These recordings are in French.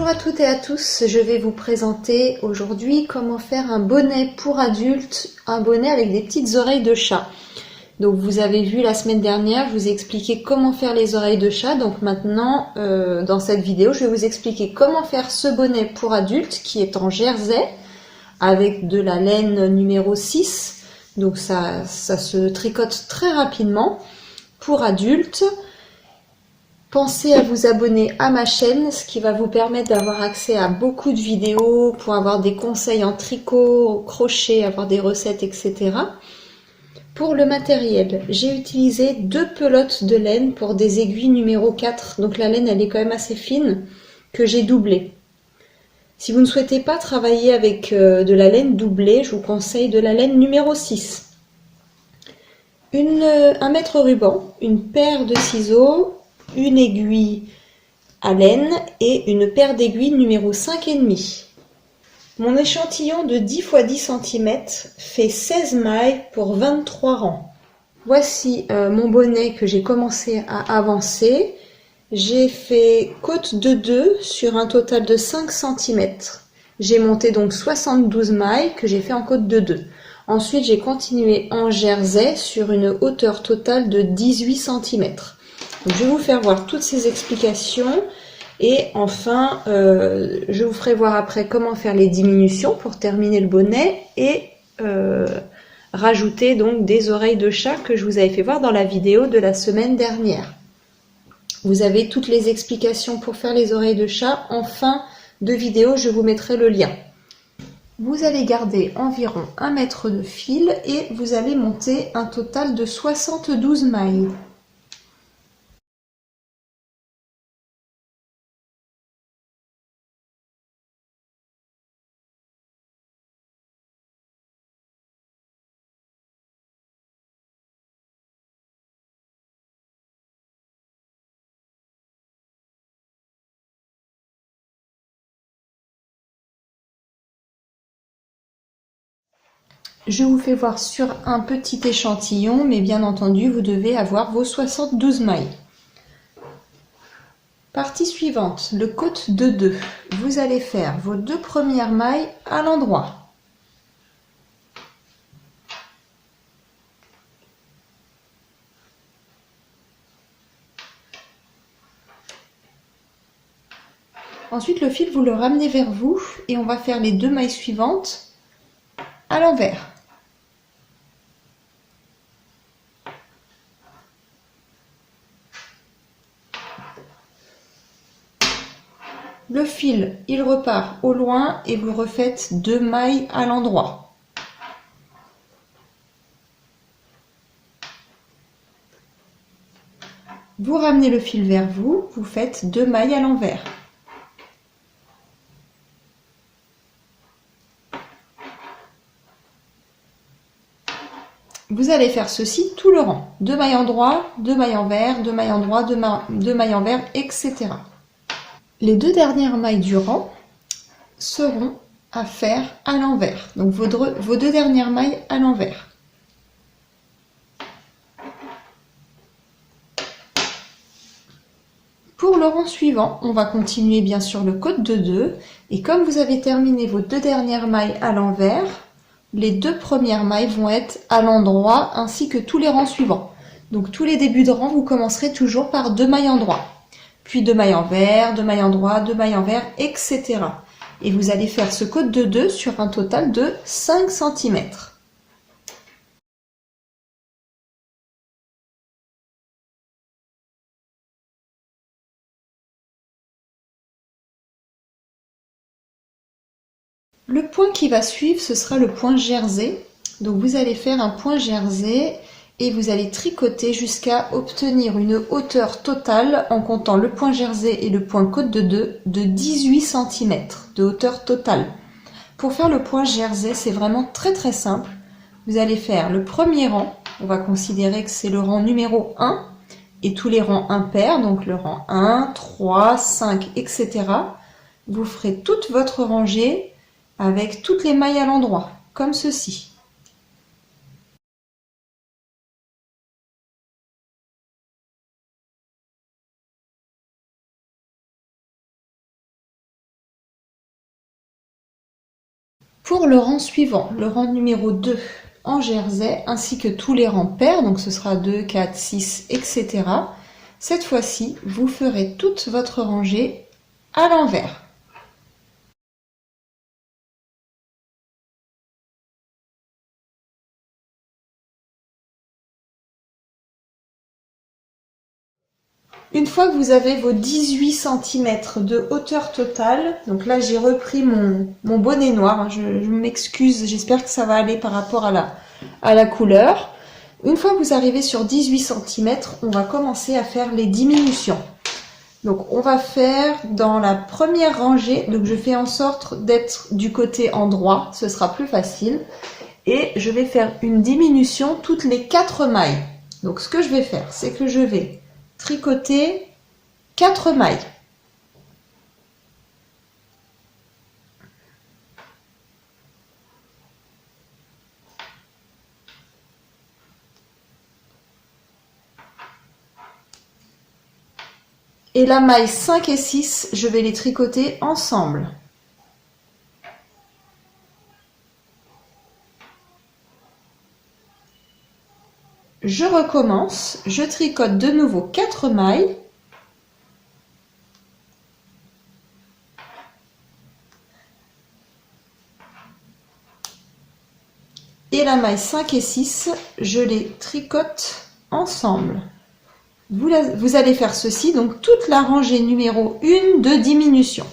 Bonjour à toutes et à tous, je vais vous présenter aujourd'hui comment faire un bonnet pour adultes, un bonnet avec des petites oreilles de chat. Donc vous avez vu la semaine dernière, je vous ai expliqué comment faire les oreilles de chat. Donc maintenant, dans cette vidéo, je vais vous expliquer comment faire ce bonnet pour adultes qui est en jersey avec de la laine numéro 6. Donc ça se tricote très rapidement pour adultes. Pensez à vous abonner à ma chaîne, ce qui va vous permettre d'avoir accès à beaucoup de vidéos pour avoir des conseils en tricot, au crochet, avoir des recettes, etc. Pour le matériel, j'ai utilisé 2 pelotes de laine pour des aiguilles numéro 4. Donc la laine, elle est quand même assez fine, que j'ai doublée. Si vous ne souhaitez pas travailler avec de la laine doublée, je vous conseille de la laine numéro 6. Un mètre ruban, une paire de ciseaux, une aiguille à laine et une paire d'aiguilles numéro 5,5. Mon échantillon de 10 x 10 cm fait 16 mailles pour 23 rangs. Voici mon bonnet que j'ai commencé à avancer. J'ai fait côte de 2 sur un total de 5 cm. J'ai monté donc 72 mailles que j'ai fait en côte de 2. Ensuite, j'ai continué en jersey sur une hauteur totale de 18 cm. Donc, je vais vous faire voir toutes ces explications et enfin, je vous ferai voir après comment faire les diminutions pour terminer le bonnet et rajouter donc des oreilles de chat que je vous avais fait voir dans la vidéo de la semaine dernière. Vous avez toutes les explications pour faire les oreilles de chat en fin de vidéo, je vous mettrai le lien. Vous allez garder environ 1 mètre de fil et vous allez monter un total de 72 mailles. Je vous fais voir sur un petit échantillon, mais bien entendu, vous devez avoir vos 72 mailles. Partie suivante, le côte de 2. Vous allez faire vos 2 premières mailles à l'endroit. Ensuite, le fil, vous le ramenez vers vous et on va faire les 2 mailles suivantes à l'envers. Le fil, il repart au loin et vous refaites 2 mailles à l'endroit. Vous ramenez le fil vers vous, vous faites 2 mailles à l'envers. Vous allez faire ceci tout le rang. 2 mailles endroit, 2 mailles envers, 2 mailles endroit, 2 mailles envers, etc. Les 2 dernières mailles du rang seront à faire à l'envers. Donc vos 2 dernières mailles à l'envers. Pour le rang suivant, on va continuer bien sûr le côte de 2. Et comme vous avez terminé vos 2 dernières mailles à l'envers, les 2 premières mailles vont être à l'endroit ainsi que tous les rangs suivants. Donc tous les débuts de rang, vous commencerez toujours par 2 mailles endroit. Puis 2 mailles envers, 2 mailles endroit, 2 mailles envers, etc. Et vous allez faire ce côte de 2 sur un total de 5 cm. Le point qui va suivre, ce sera le point jersey. Donc vous allez faire un point jersey et vous allez tricoter jusqu'à obtenir une hauteur totale en comptant le point jersey et le point côte de 2 de 18 cm de hauteur totale. Pour faire le point jersey, c'est vraiment très simple. Vous allez faire le premier rang, on va considérer que c'est le rang numéro 1 et tous les rangs impairs, donc le rang 1, 3, 5, etc. Vous ferez toute votre rangée avec toutes les mailles à l'endroit, comme ceci. Pour le rang suivant, le rang numéro 2 en jersey, ainsi que tous les rangs pairs, donc ce sera 2, 4, 6, etc. Cette fois-ci, vous ferez toute votre rangée à l'envers. Une fois que vous avez vos 18 cm de hauteur totale, donc là j'ai repris mon bonnet noir, hein, je m'excuse, j'espère que ça va aller par rapport à la couleur. Une fois que vous arrivez sur 18 cm, on va commencer à faire les diminutions. Donc on va faire dans la première rangée, donc je fais en sorte d'être du côté endroit, ce sera plus facile. Et je vais faire une diminution toutes les 4 mailles. Donc ce que je vais faire, c'est que je vais tricoter 4 mailles. Et la maille 5 et 6, je vais les tricoter ensemble. Je recommence, je tricote de nouveau 4 mailles. Et la maille 5 et 6, je les tricote ensemble. Vous allez faire ceci, donc toute la rangée numéro 1 de diminution.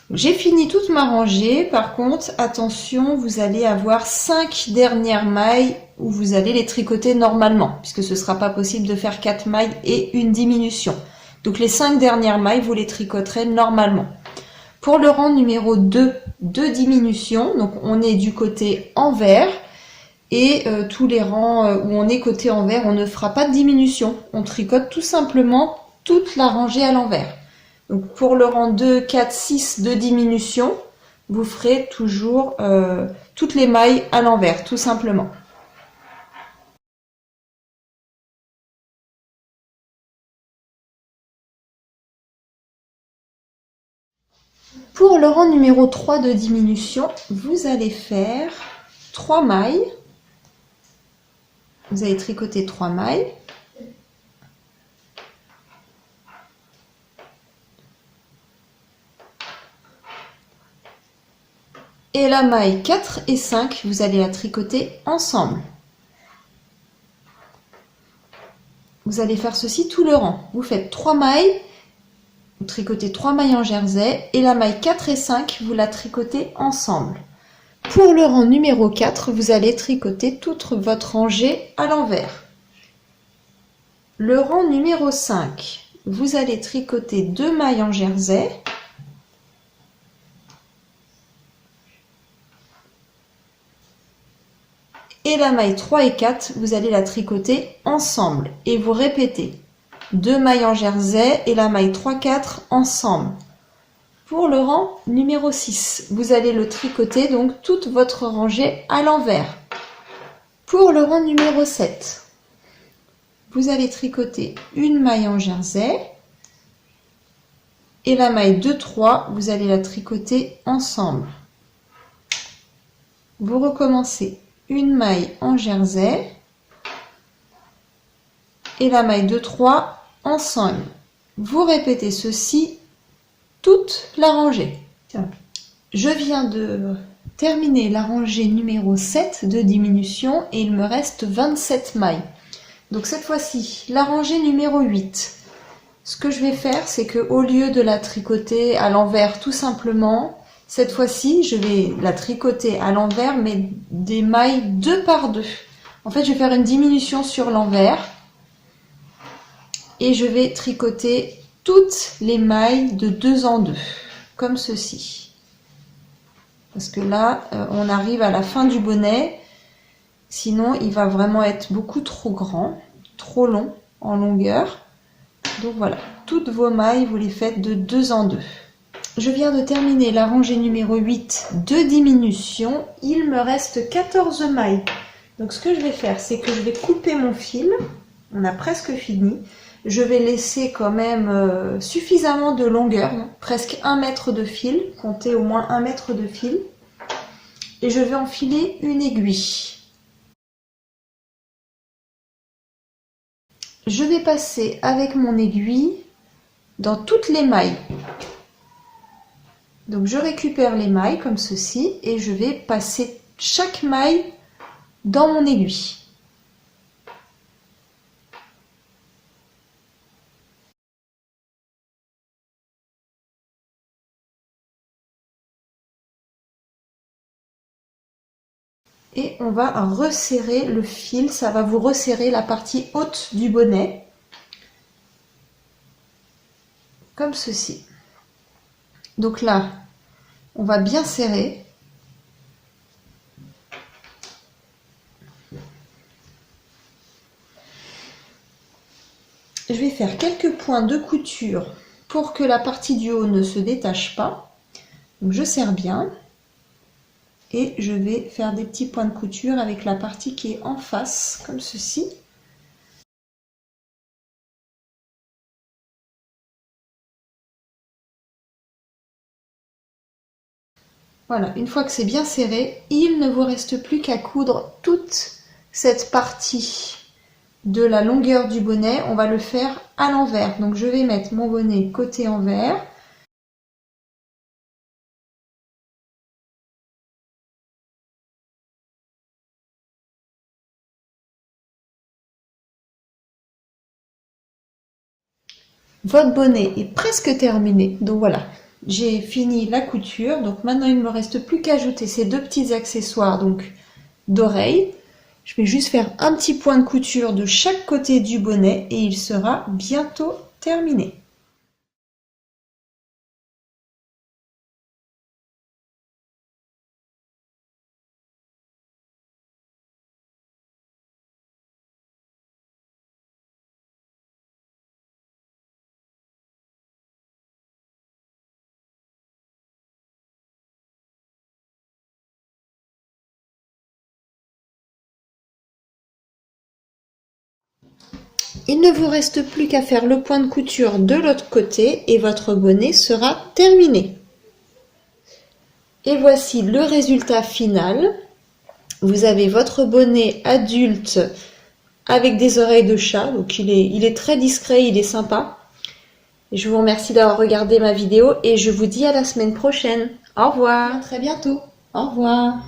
J'ai fini toute ma rangée, par contre, attention, vous allez avoir 5 dernières mailles où vous allez les tricoter normalement, puisque ce ne sera pas possible de faire 4 mailles et une diminution. Donc les 5 dernières mailles, vous les tricoterez normalement. Pour le rang numéro 2 de diminution, donc on est du côté envers, et tous les rangs où on est côté envers, on ne fera pas de diminution. On tricote tout simplement toute la rangée à l'envers. Donc pour le rang 2, 4, 6 de diminution, vous ferez toujours toutes les mailles à l'envers, tout simplement. Pour le rang numéro 3 de diminution, vous allez faire 3 mailles. Vous allez tricoter 3 mailles. Et la maille 4 et 5, vous allez la tricoter ensemble. Vous allez faire ceci tout le rang. Vous faites 3 mailles, vous tricotez 3 mailles en jersey, et la maille 4 et 5, vous la tricotez ensemble. Pour le rang numéro 4, vous allez tricoter toute votre rangée à l'envers. Le rang numéro 5, vous allez tricoter 2 mailles en jersey. Et la maille 3 et 4, vous allez la tricoter ensemble. Et vous répétez 2 mailles en jersey et la maille 3-4 ensemble. Pour le rang numéro 6, vous allez le tricoter donc toute votre rangée à l'envers. Pour le rang numéro 7, vous allez tricoter une maille en jersey et la maille 2-3, vous allez la tricoter ensemble. Vous recommencez une maille en jersey et la maille 2-3 ensemble. Vous répétez ceci toute la rangée. Je viens de terminer la rangée numéro 7 de diminution et il me reste 27 mailles. Donc cette fois-ci, la rangée numéro 8. Ce que je vais faire, c'est que au lieu de la tricoter à l'envers tout simplement, cette fois-ci, je vais la tricoter à l'envers, mais des mailles 2 par 2. En fait, je vais faire une diminution sur l'envers et je vais tricoter toutes les mailles de 2 en 2, comme ceci. Parce que là, on arrive à la fin du bonnet, sinon il va vraiment être beaucoup trop grand, trop long en longueur. Donc voilà, toutes vos mailles, vous les faites de 2 en 2. Je viens de terminer la rangée numéro 8 de diminution. Il me reste 14 mailles. Donc ce que je vais faire, c'est que je vais couper mon fil. On a presque fini. Je vais laisser quand même suffisamment de longueur, presque 1 mètre de fil. Comptez au moins 1 mètre de fil. et je vais enfiler une aiguille. Je vais passer avec mon aiguille dans toutes les mailles. Donc je récupère les mailles comme ceci et je vais passer chaque maille dans mon aiguille. Et on va resserrer le fil, ça va vous resserrer la partie haute du bonnet, comme ceci. Donc là, on va bien serrer. Je vais faire quelques points de couture pour que la partie du haut ne se détache pas. Donc je serre bien. Et je vais faire des petits points de couture avec la partie qui est en face, comme ceci. Voilà, une fois que c'est bien serré, il ne vous reste plus qu'à coudre toute cette partie de la longueur du bonnet. On va le faire à l'envers. Donc je vais mettre mon bonnet côté envers. Votre bonnet est presque terminé, donc voilà, j'ai fini la couture. Donc maintenant il ne me reste plus qu'à ajouter ces deux petits accessoires donc d'oreilles. Je vais juste faire un petit point de couture de chaque côté du bonnet et il sera bientôt terminé. Il ne vous reste plus qu'à faire le point de couture de l'autre côté et votre bonnet sera terminé. Et voici le résultat final. Vous avez votre bonnet adulte avec des oreilles de chat, donc il est très discret, il est sympa. Je vous remercie d'avoir regardé ma vidéo et je vous dis à la semaine prochaine. Au revoir. À très bientôt. Au revoir.